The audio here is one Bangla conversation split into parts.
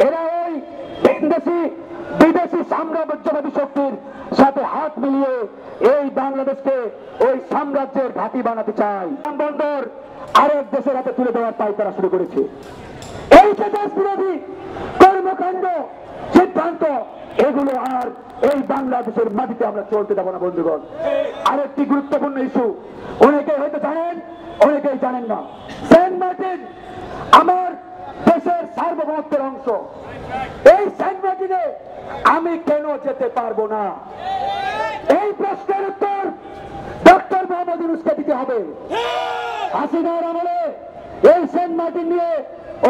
এরা ওই ভিনদেশি বিদেশি সাম্রাজ্যবাদী শক্তির সাথে হাত মিলিয়ে এই বাংলাদেশকে ওই সাম্রাজ্যের ঘাঁটি বানাতে চায়। বন্দর আরেক দেশের হাতে তুলে দেওয়ার পায়তারা শুরু করেছে। এই যে দেশ বিরোধী কর্মকাণ্ড সিদ্ধান্ত এগুলো আর এই বাংলাদেশের মাটিতে আমরা চলতে দেব না বন্ধুগণ। আরেকটি গুরুত্বপূর্ণ ইস্যু অনেকে হয়তো জানেন, অনেকেই জানেন না। সেন্ট মার্টিন আমার দেশের সার্বভৌমত্বের অংশ। এই সেন্ট মার্টিনে আমি কেন যেতে পারবো না? এই প্রশ্নের উত্তর ডক্টর মোহাম্মদ ইউনূসকে দিতে হবে। হাসিনার আমলে এই সেন্ট মার্টিন নিয়ে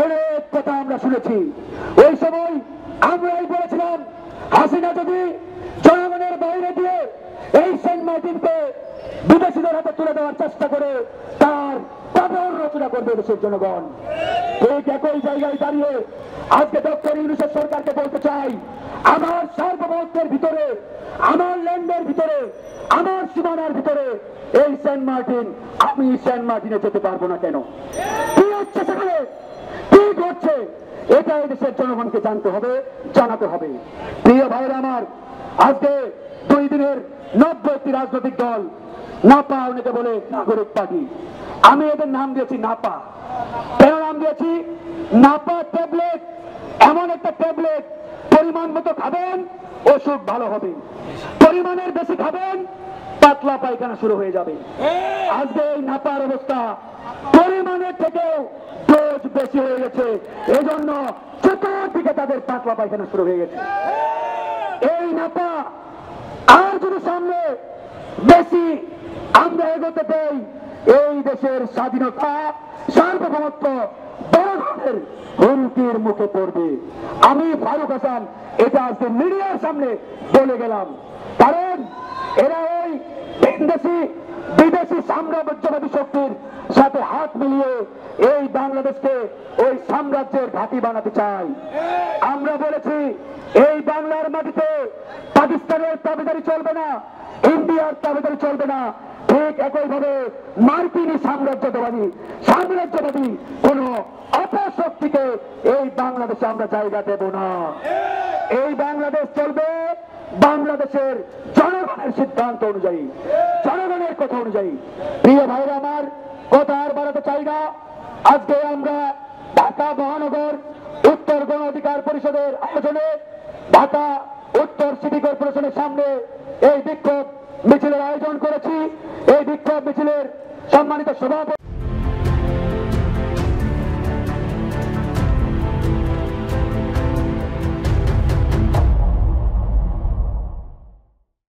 অনেক কথা আমরা শুনেছি। ওই সময় আমরাই বলেছিলাম হাসিনা যদি জনগণের বাইরে দিয়ে এই সেন্ট মার্টিনকে বিদেশিদের হাতে তুলে দেওয়ার চেষ্টা করে তার কবর রচনা করবে দেশের জনগণ। ঠিক একই জায়গায় দাঁড়িয়ে আজকে ডক্টর ইউনূসের সরকারকে বলতে চাই, আমার সার্বভৌমত্বের ভিতরে, আমার ল্যান্ডের ভিতরে, আমার সীমানার ভিতরে এই সেন্ট মার্টিন, আমি সেন্ট মার্টিনে যেতে পারবো না কেন? কি হচ্ছে সেখানে, কি ঘটছে, এটা এই দেশের জনগণকে জানতে হবে, জানাতে হবে। প্রিয় ভাইরা আমার, আজকে 2 দিনের 90টি রাজনৈতিক দল, নাপা অনেকে বলে নাগরিক পার্টি, আমি এদের নাম দিয়েছি নাপা। কেন নাম দিয়েছি? নাপা ট্যাবলেট এমন একটা ট্যাবলেট, পরিমাণ মতো খাবেন অসুখ ভালো হবে, পরিমাণের বেশি খাবেন পাতলা পায়খানা শুরু হয়ে যাবে। আজকে এই নাপার অবস্থা পরিমাণের থেকেও ডোজ বেশি হয়ে গেছে, এজন্য চতুর্দিকে তাদের পাতলা পায়খানা শুরু হয়ে গেছে। এই নাপা আর যদি সামনে বেশি আমরা এগোতে দেই, এই দেশের স্বাধীনতা, সার্বভৌমত্ব বড় ধরনের হুমকির মুখে পড়বে। আমি ফারুক হাসান এটা আজকে মিডিয়ার সামনে বলে গেলাম, কারণ এরা ওই ভিনদেশি বিদেশি সাম্রাজ্যবাদী শক্তির সাথে হাত মিলিয়ে এই বাংলাদেশকে ওই সাম্রাজ্যের ঘাঁটি বানাতে চায়। আমরা বলেছি এই বাংলার মাটিতে পাকিস্তানের দাবিদারি চলবে না, ইন্ডিয়ার দাবিদারি চলবে না। ঠিক একইভাবে মার্কিনী সাম্রাজ্যবাদী কোন অপশক্তিকে এই বাংলাদেশে আমরা জায়গা দেব না। এই বাংলাদেশ চলবে বাংলাদেশের জনগণের সিদ্ধান্ত অনুযায়ী, জনগণের কথা অনুযায়ী। প্রিয় ভাইরা আমার, কথা আর বাড়াতে চাই না। আজকে আমরা ঢাকা মহানগর উত্তর গণ অধিকার পরিষদের আয়োজনে ঢাকা উত্তর সিটি কর্পোরেশনের সামনে এই বিক্ষোভ মিছিলের আয়োজন করেছি। এই বিক্ষোভ মিছিলের সম্মানিত সভাপতি